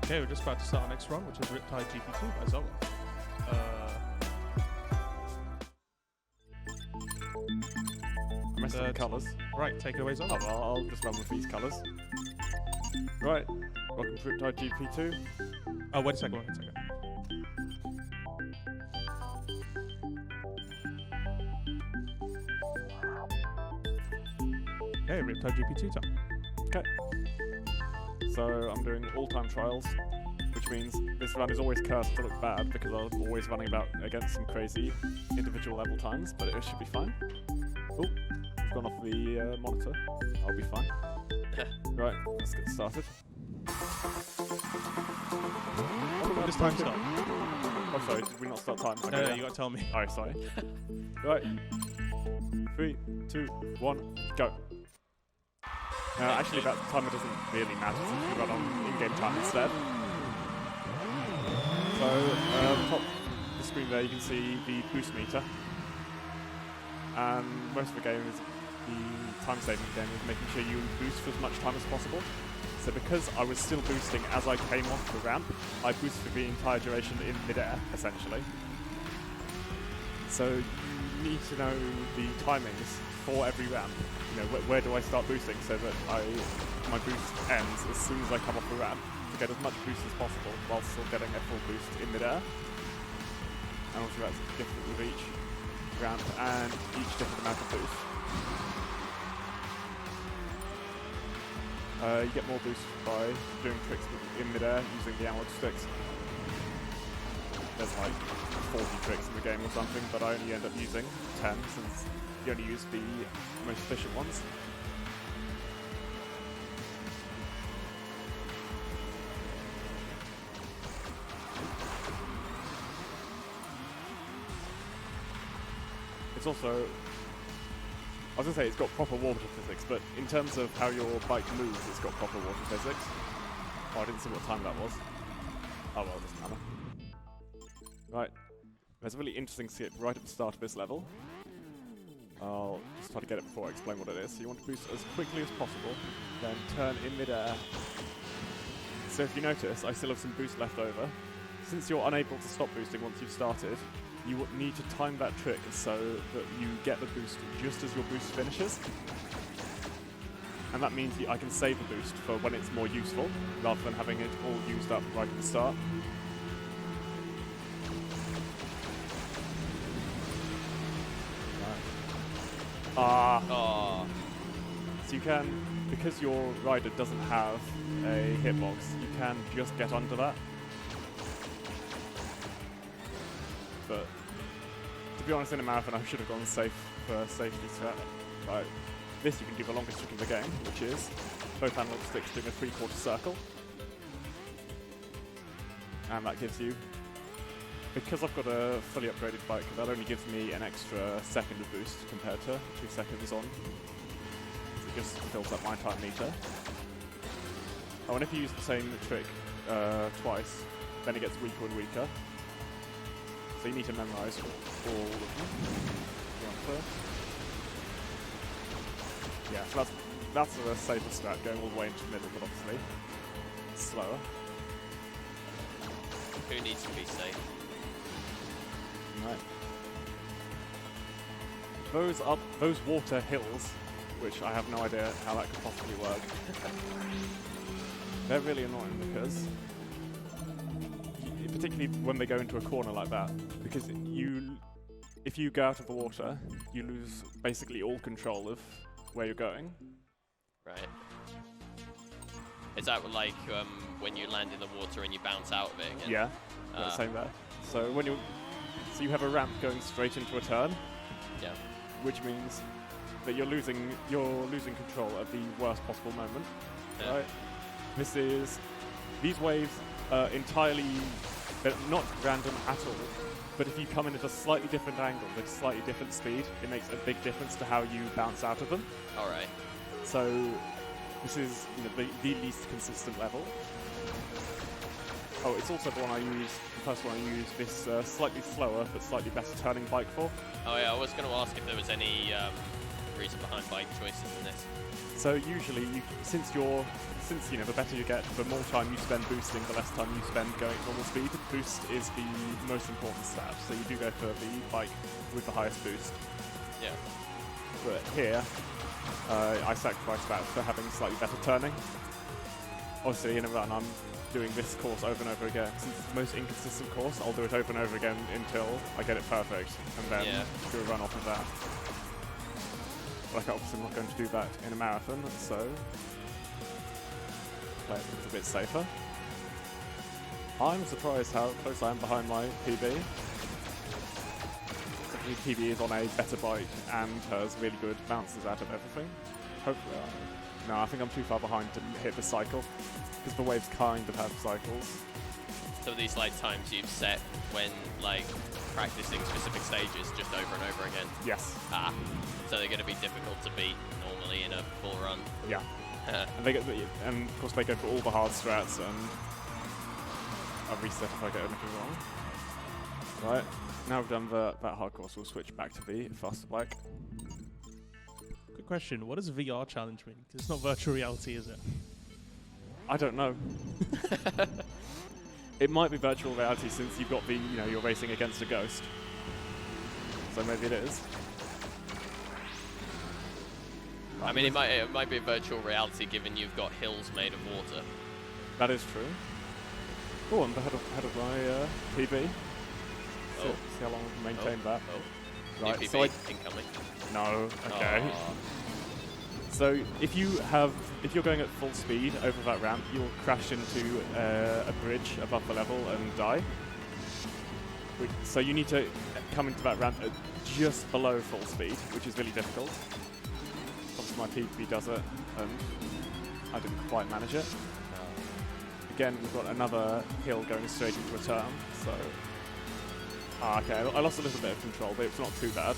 Okay, we're just about to start our next run, which is Riptide GP2 by Zoggoth. I messed up the colours. Right, take it away, Zoggoth. Oh, well, I'll just run with these colours. Right, welcome to Riptide GP2. Oh, wait a second, wait a second. Okay, Riptide GP2 time. Okay. So I'm doing all-time trials, which means this run is always cursed to look bad because I'm always running about against some crazy individual level times, but it should be fine. Oh, we've gone off the monitor. I'll be fine. Right, let's get started. When does time start? Oh, sorry, did we not start time? Okay, No, you gotta tell me. Oh, sorry. Right. 3, 2, 1, go. Actually, that timer doesn't really matter since we run on in-game time instead. So, top of the screen there, you can see the boost meter. And most of the game is the time-saving game is making sure you boost for as much time as possible. So because I was still boosting as I came off the ramp, I boosted for the entire duration in mid-air, essentially. So you need to know the timings for every ramp. You know, where do I start boosting so that my boost ends as soon as I come off the ramp to get as much boost as possible while still getting a full boost in mid-air. And also that's different with each ramp and each different amount of boost. You get more boost by doing tricks in mid-air using the analog sticks. There's like 40 tricks in the game or something, but I only end up using 10 since you only use the most efficient ones. It's also, I was going to say it's got proper water physics, but in terms of how your bike moves, it's got proper water physics. Oh, I didn't see what time that was. Oh well, it doesn't matter. Right, there's a really interesting skip right at the start of this level. I'll just try to get it before I explain what it is. So you want to boost as quickly as possible, then turn in mid-air. So if you notice, I still have some boost left over. Since you're unable to stop boosting once you've started, you need to time that trick so that you get the boost just as your boost finishes. And that means I can save the boost for when it's more useful, rather than having it all used up right at the start. So you can, because your rider doesn't have a hitbox, you can just get under that. But to be honest, in a marathon I should have gone safe for safety strat. Right. This you can do the longest trick in the game, which is both analog sticks doing a 3/4 circle. And that gives you, because I've got a fully upgraded bike, that only gives me an extra second of boost compared to 2 seconds on. So it just fills up my entire meter. Oh, and if you use the same trick twice, then it gets weaker and weaker. So you need to memorize all of them. Yeah, so that's a safer strat, going all the way into the middle, but obviously it's slower. Who needs to be safe? Right. Those water hills, which I have no idea how that could possibly work. They're really annoying because, particularly when they go into a corner like that, because if you go out of the water, you lose basically all control of where you're going. Right. Is that like when you land in the water and you bounce out of it again? Yeah, same there. So when you have a ramp going straight into a turn. Yeah. Which means that you're losing control at the worst possible moment. Yeah. Right? These waves are entirely, they're not random at all. But if you come in at a slightly different angle, with slightly different speed, it makes a big difference to how you bounce out of them. All right. So this is the least consistent level. Oh, it's also the one the first one I use this slightly slower but slightly better turning bike for. Oh yeah, I was going to ask if there was any reason behind bike choices in this? So usually, since you know, the better you get, the more time you spend boosting, the less time you spend going at normal speed. Boost is the most important stat, so you do go for the bike with the highest boost. Yeah. But here, I sacrifice that for having slightly better turning. Obviously, in a run, I'm doing this course over and over again. Since it's the most inconsistent course, I'll do it over and over again until I get it perfect, and then do a run off of that. Like, obviously, I'm not going to do that in a marathon, so play it a bit safer. I'm surprised how close I am behind my PB. The PB is on a better bike and has really good bounces out of everything. Hopefully, no, I think I'm too far behind to hit the cycle, because the waves kind of have cycles. So these like times you've set when like practicing specific stages just over and over again? Yes. Ah, so they're going to be difficult to beat normally in a full run. Yeah. And of course they go for all the hard strats, and I'll reset if I get anything wrong. Right, now we've done that hard course, we'll switch back to the faster bike. Good question. What does VR challenge mean? 'Cause it's not virtual reality, is it? I don't know. It might be virtual reality since you've got the, you know, you're racing against a ghost. So maybe it is. I mean, it might be virtual reality given you've got hills made of water. That is true. Oh, I'm ahead of my PB. See how long we can maintain that. Oh. Right, New so PB incoming. No, okay. Aww. So if you're going at full speed over that ramp, you'll crash into a bridge above the level and die. So you need to come into that ramp at just below full speed, which is really difficult. Obviously my PB does it, and I didn't quite manage it. Again, we've got another hill going straight into a turn, so... okay, I lost a little bit of control, but it's not too bad.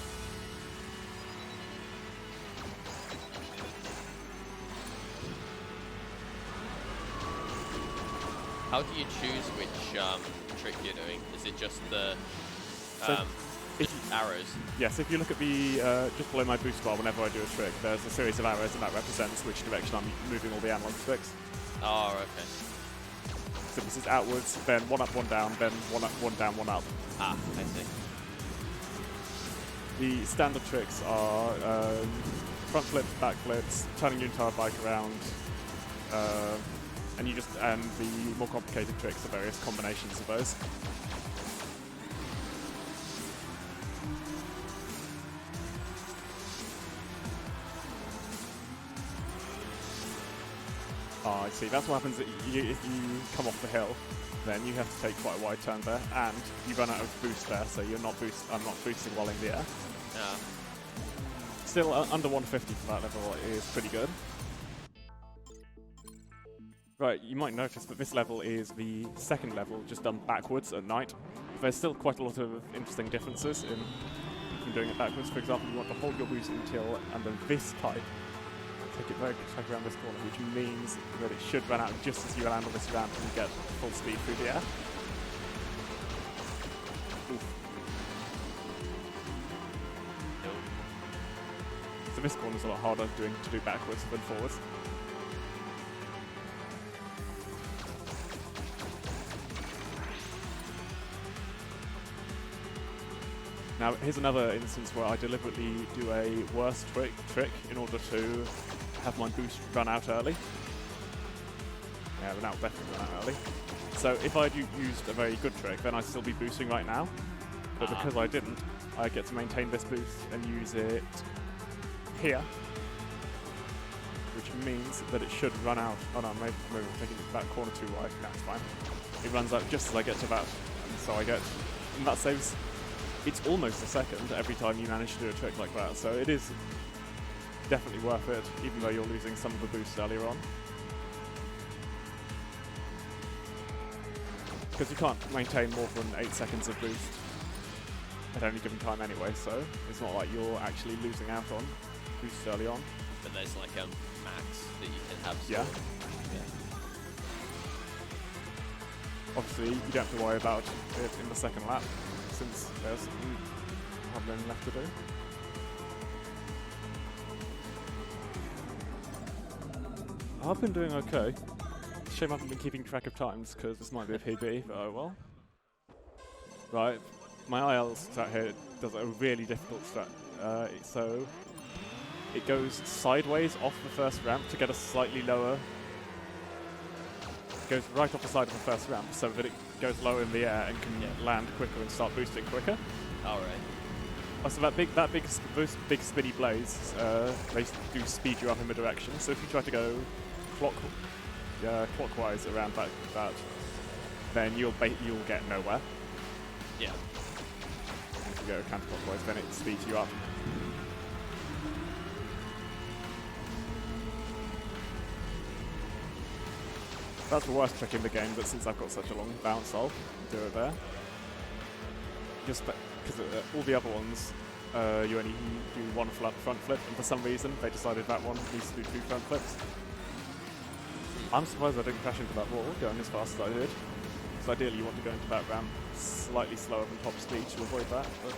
How do you choose which trick you're doing? Is it just the arrows? Yes, if you look at the just below my boost bar, whenever I do a trick, there's a series of arrows, and that represents which direction I'm moving all the analog sticks. Oh, okay. So this is outwards, then one up, one down, then one up, one down, one up. Ah, I see. The standard tricks are front flips, back flips, turning your entire bike around, and the more complicated tricks are various combinations of those. Oh, I see. That's what happens if you come off the hill. Then you have to take quite a wide turn there, and you run out of boost there, so I'm not boosting while in the air. Yeah. Still, under 150 for that level is pretty good. Right, you might notice that this level is the second level, just done backwards at night. There's still quite a lot of interesting differences in doing it backwards. For example, you want to hold your boost until, and then this type. Take it very quick around this corner, which means that it should run out just as you land on this ramp and get full speed through the air. Oof. So this corner's a lot harder to do backwards than forwards. Now, here's another instance where I deliberately do a worse trick in order to have my boost run out early. Yeah, run out, definitely run out early. So if I'd used a very good trick, then I'd still be boosting right now. But because I didn't, I get to maintain this boost and use it here. Which means that it should run out. Oh no, maybe I'm taking that corner too wide. No, it's fine. It runs out just as I get to that. And so and that saves... It's almost a second every time you manage to do a trick like that, so it is definitely worth it, even though you're losing some of the boost earlier on. Because you can't maintain more than 8 seconds of boost at any given time anyway, so it's not like you're actually losing out on boost early on. But there's like a max that you can have. Yeah. Obviously, you don't have to worry about it in the second lap, since there's hardly any left to do. I've been doing okay. Shame I haven't been keeping track of times, because this might be a PB, but oh well. Right, my IL strat here does a really difficult strat. So it goes sideways off the first ramp to get a slightly lower. It goes right off the side of the first ramp so that it goes lower in the air and can land quicker and start boosting quicker. All right. Oh, so those big spinny blades, they do speed you up in the direction. So if you try to go clockwise around that, then you'll get nowhere. Yeah. And if you go counterclockwise, then it speeds you up. That's the worst trick in the game, but since I've got such a long bounce, I'll do it there. Just because all the other ones, you only do one front flip, and for some reason they decided that one needs to do 2 front flips. I'm surprised I didn't crash into that wall going as fast as I did. Because ideally you want to go into that ramp slightly slower than top speed to avoid that. But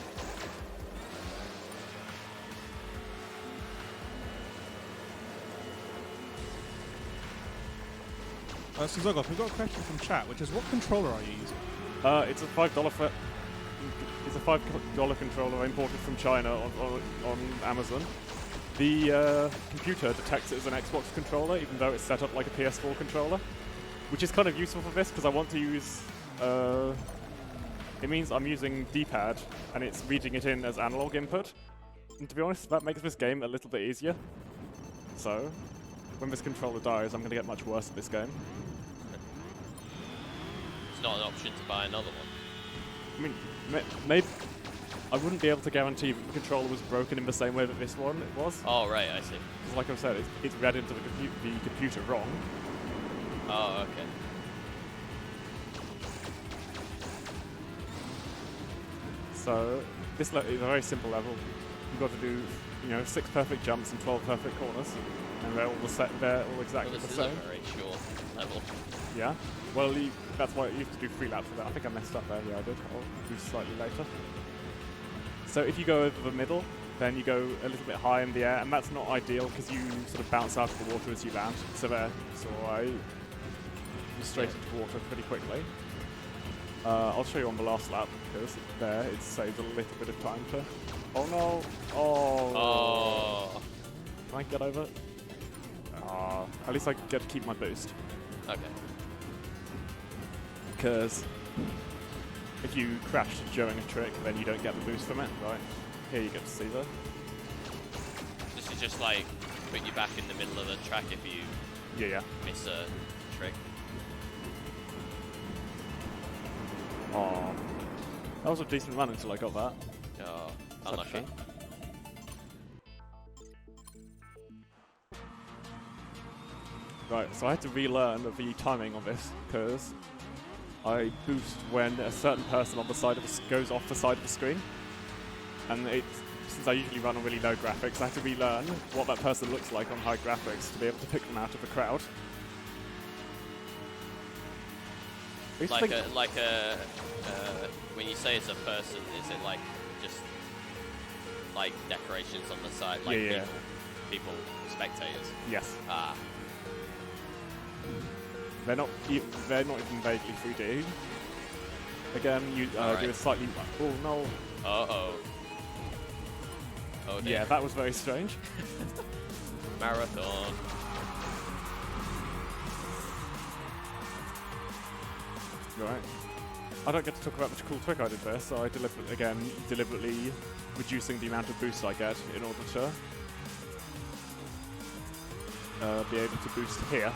So Zoggoth, we've got a question from chat, which is, what controller are you using? it's a $5 It's a $5 controller imported from China on Amazon. The computer detects it as an Xbox controller, even though it's set up like a PS4 controller, which is kind of useful for this because I want to use. It means I'm using D-pad and it's reading it in as analog input. And to be honest, that makes this game a little bit easier. So, when this controller dies, I'm going to get much worse at this game. It's not an option to buy another one. I mean, maybe I wouldn't be able to guarantee that the controller was broken in the same way that this one was. Oh, right, I see. Because like I said, it's read into the computer wrong. Oh, okay. So this is a very simple level. You've got to do, 6 perfect jumps and 12 perfect corners, and they're all they're all exactly Well, the this same. is a very short level. Yeah. Well, that's why you have to do 3 laps for that. I think I messed up there. Yeah, I did. I'll do slightly later. So if you go over the middle, then you go a little bit high in the air, and that's not ideal because you sort of bounce out of the water as you land. So I was straight into water pretty quickly. I'll show you on the last lap because there it saves a little bit of time to. Oh no! Oh! Can I get over? At least I get to keep my boost. Okay. Because if you crash during a trick, then you don't get the boost from it, right? Here you get to see that. This is just like put you back in the middle of the track if you miss a trick. Oh, that was a decent run until I got that. Oh, unlucky. Right, so I had to relearn the timing on this because I boost when a certain person on the side of goes off the side of the screen, and since I usually run on really low graphics, I had to relearn what that person looks like on high graphics to be able to pick them out of the crowd. When you say it's a person, is it like just like decorations on the side, like people, spectators? Yes. Ah. They're not even vaguely 3D. Again, you do a slightly. Oh no. Oh dear. Yeah, that was very strange. Marathon. Right. I don't get to talk about the cool trick I did there, so I deliberately reducing the amount of boost I get in order to be able to boost here.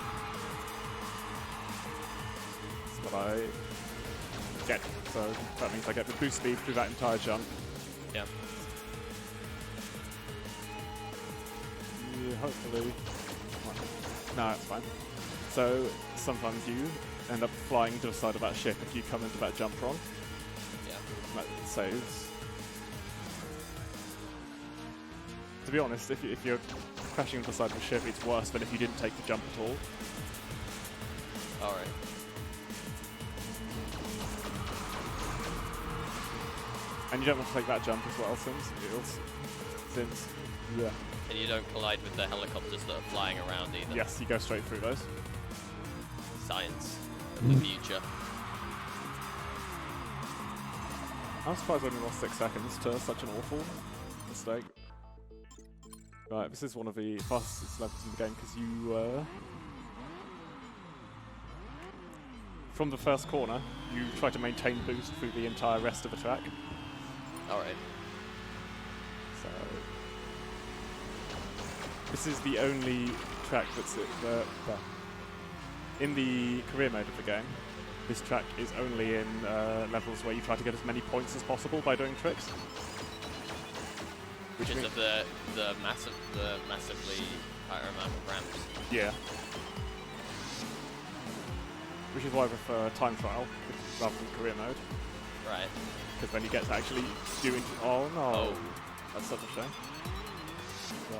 That's what I get. So that means I get the boost speed through that entire jump. Yeah. Hopefully. No, that's fine. So sometimes you end up flying to the side of that ship if you come into that jump wrong. Yeah. That saves. To be honest, if you're crashing into the side of the ship, it's worse than if you didn't take the jump at all. Alright. And you don't want to take that jump as well, since And you don't collide with the helicopters that are flying around either. Yes, you go straight through those. Science of the future. I'm surprised I only lost 6 seconds to such an awful mistake. Right, this is one of the fastest levels in the game because you, from the first corner, you try to maintain boost through the entire rest of the track. Alright. So, this is the only track that's in the career mode of the game. This track is only in levels where you try to get as many points as possible by doing tricks. Because of the massively higher amount of ramps. Yeah. Which is why I prefer time trial rather than career mode. Right. Because then you get to actually do it. Oh no. Oh. That's such a shame. So.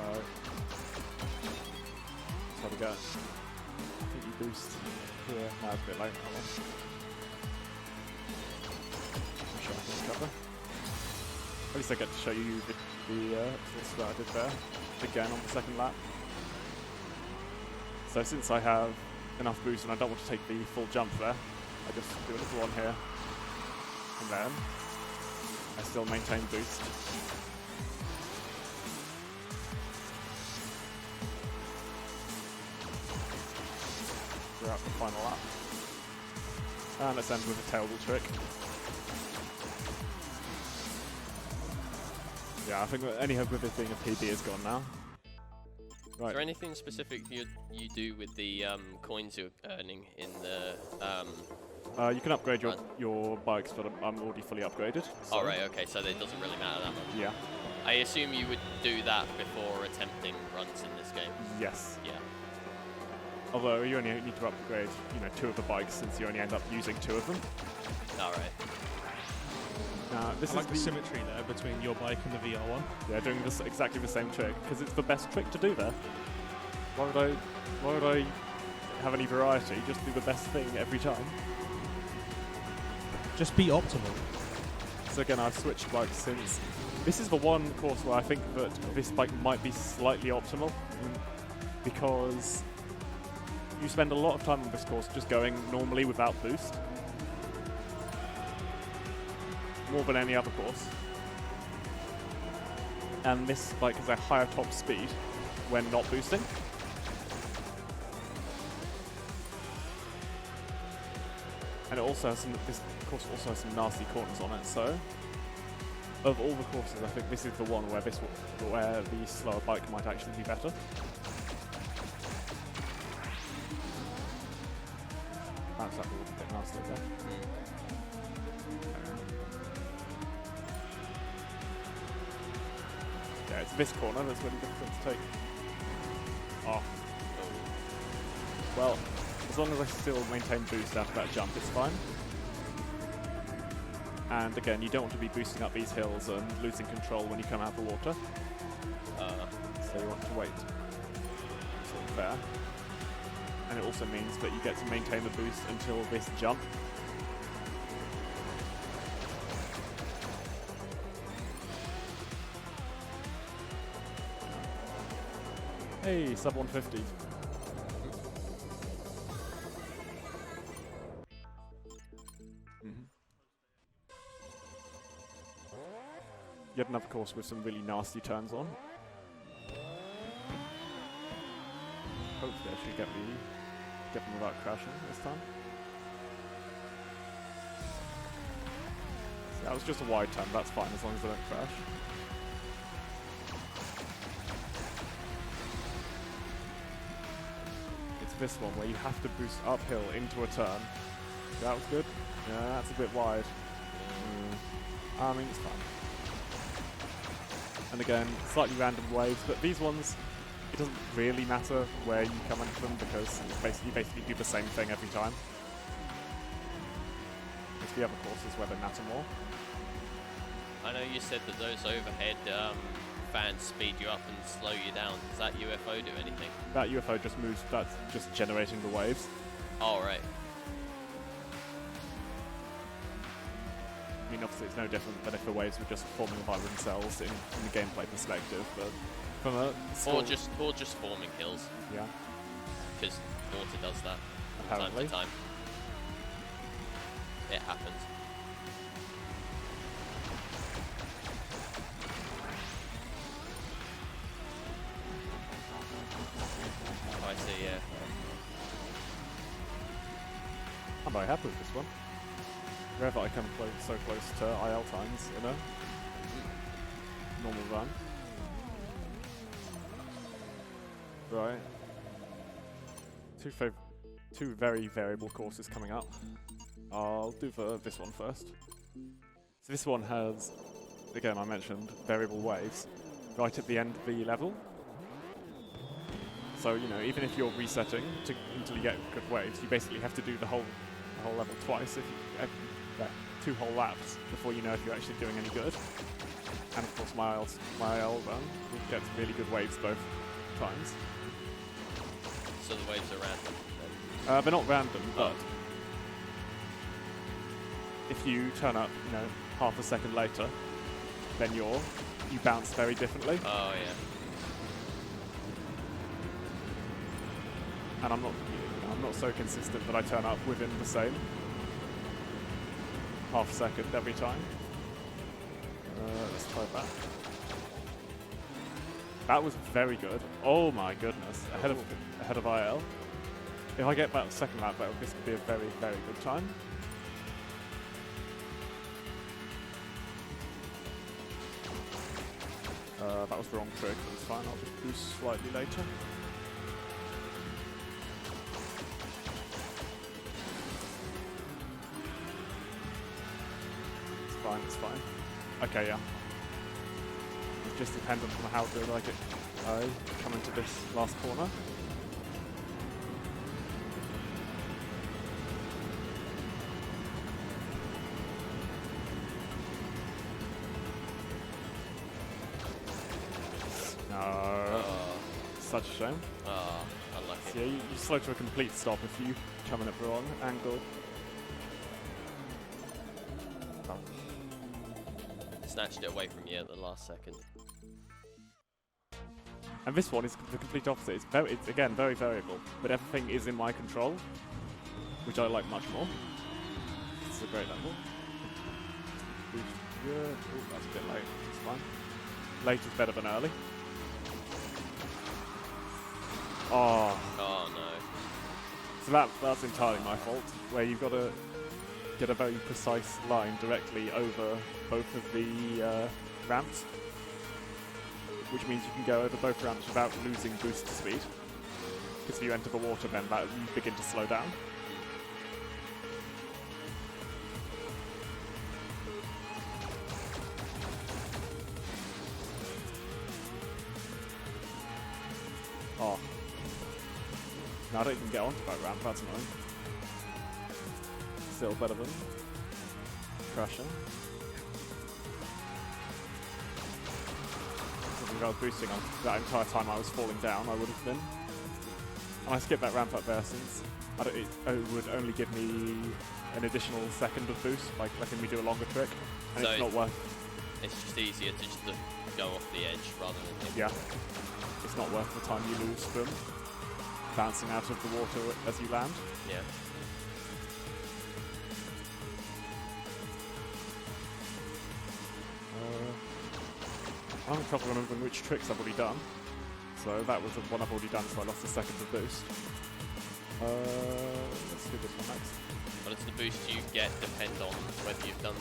That's how we go. I think you boost here. No, it's a bit late. Oh well. I'll show you this cover. At least I get to show you the this that I did there again on the second lap. So since I have enough boost and I don't want to take the full jump there, I just do a little one here, and then I still maintain boost. Throughout the final lap. And let's end with a terrible trick. Yeah, I think any hope of it being a PB is gone now. Right. Is there anything specific you do with the coins you're earning in the you can upgrade your bikes, but I'm already fully upgraded. So. Oh right, okay, so it doesn't really matter that much. Yeah. I assume you would do that before attempting runs in this game. Yes. Yeah. Although you only need to upgrade, 2 of the bikes since you only end up using 2 of them. Alright. Now, this I is like the symmetry there between your bike and the VR one. Yeah, doing this exactly the same trick because it's the best trick to do there. Why would I have any variety? Just do the best thing every time. Just be optimal. So again, I've switched bikes since. This is the one course where I think that this bike might be slightly optimal because you spend a lot of time on this course just going normally without boost. More than any other course. And this bike has a higher top speed when not boosting. And it also has this course also has some nasty corners on it, so of all the courses I think this is the one where where the slower bike might actually be better. That's that a bit nasty there. Yeah, it's this corner that's really difficult to take. Oh. Well, as long as I still maintain boost after that jump, it's fine. And again, you don't want to be boosting up these hills and losing control when you come out of the water. So you want to wait sort of there. And it also means that you get to maintain the boost until this jump. Hey, sub 150. Yet another course with some really nasty turns on. Hopefully I should get them without crashing this time. So that was just a wide turn, that's fine as long as I don't crash. This one where you have to boost uphill into a turn. That was good. Yeah, that's a bit wide. I mean, it's fine. And again, slightly random waves, but these ones, it doesn't really matter where you come into them because it's you basically do the same thing every time. It's the other courses where they matter more. I know you said that those overhead fans speed you up and slow you down. Does that UFO do anything? That UFO just moves, that's just generating the waves. Oh, right. I mean, obviously it's no different than if the waves were just forming by themselves in the gameplay perspective, but from a or just forming hills, yeah, because water does that apparently. from time to time. It happens. Oh, I see. Yeah. I'm very happy with this one. Rare that I come so close to IL times in a normal run. Right. Two very variable courses coming up. I'll do this one first. So this one has, again I mentioned, variable waves right at the end of the level. So, you know, even if you're resetting until you get good waves, you basically have to do the whole level twice, if you, 2 whole laps before you know if you're actually doing any good. And of course my IL run gets really good waves both times. So the waves are random. They're not random, but if you turn up, you know, half a second later, then you bounce very differently. Oh yeah. And I'm not so consistent that I turn up within the same half second every time. Let's try that. That was very good. Oh my goodness, ahead of IL. If I get that second lap, this would be a very, very good time. That was the wrong trick, but it's fine. I'll just boost slightly later. It's fine. Okay, yeah. It's just dependent on how good I come into this last corner. No. Such a shame. Unlucky. So yeah, you slow to a complete stop if you come in at the wrong angle. Snatched it away from you at the last second. And this one is the complete opposite. It's again very variable, but everything is in my control, which I like much more. It's a great level. Yeah. Ooh, that's a bit late. It's fine. Late is better than early. Oh. Oh no. So that's entirely my fault. Where you've got to get a very precise line directly over both of the ramps, which means you can go over both ramps without losing boost speed. Because if you enter the water, then you begin to slow down. Oh. No, I don't even get onto that ramp, that's annoying. Still better than crashing. If I was boosting on that entire time I was falling down, I would have been. And I skipped that ramp up there since it would only give me an additional second of boost by letting me do a longer trick, and so it's not worth. It's just easier to just go off the edge rather than. Yeah, it's not worth the time you lose from bouncing out of the water as you land. Yeah. I'm having trouble remembering which tricks I've already done. So that was the one I've already done, so I lost a second of boost. Let's do this one next. But does the boost you get depend on whether you've done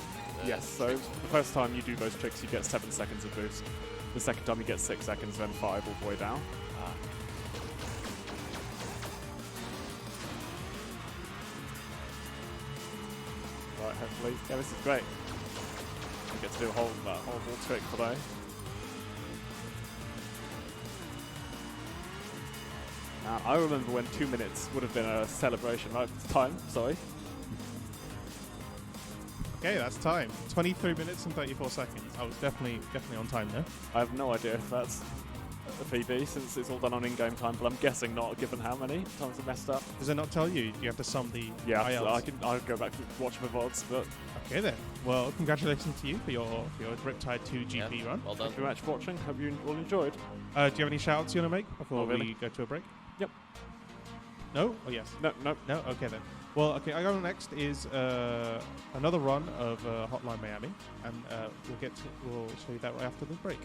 yes, so the first time you do those tricks you get 7 seconds of boost. The second time you get 6 seconds, then 5 all the way down. Right, hopefully. Yeah, this is great. I get to do that whole trick today. Now, I remember when 2 minutes would have been a celebration, right? Time, sorry. Okay, that's time. 23 minutes and 34 seconds. I was definitely on time there. I have no idea if that's a PB since it's all done on in-game time, but I'm guessing not, given how many times I messed up. Does it not tell you? You have to sum the Yeah, ILs? so I'll go back to watch my VODs, but Okay then. Well, congratulations to you for your Riptide 2 GP Yeah, run. well done. Thank you very much for watching. Hope you all enjoyed. Do you have any shout-outs you want to make before Not really. we go to a break? Yep. No? Oh, yes. No. No? Okay then. Well, okay, I got next is another run of Hotline Miami, and we'll show you that right after the break.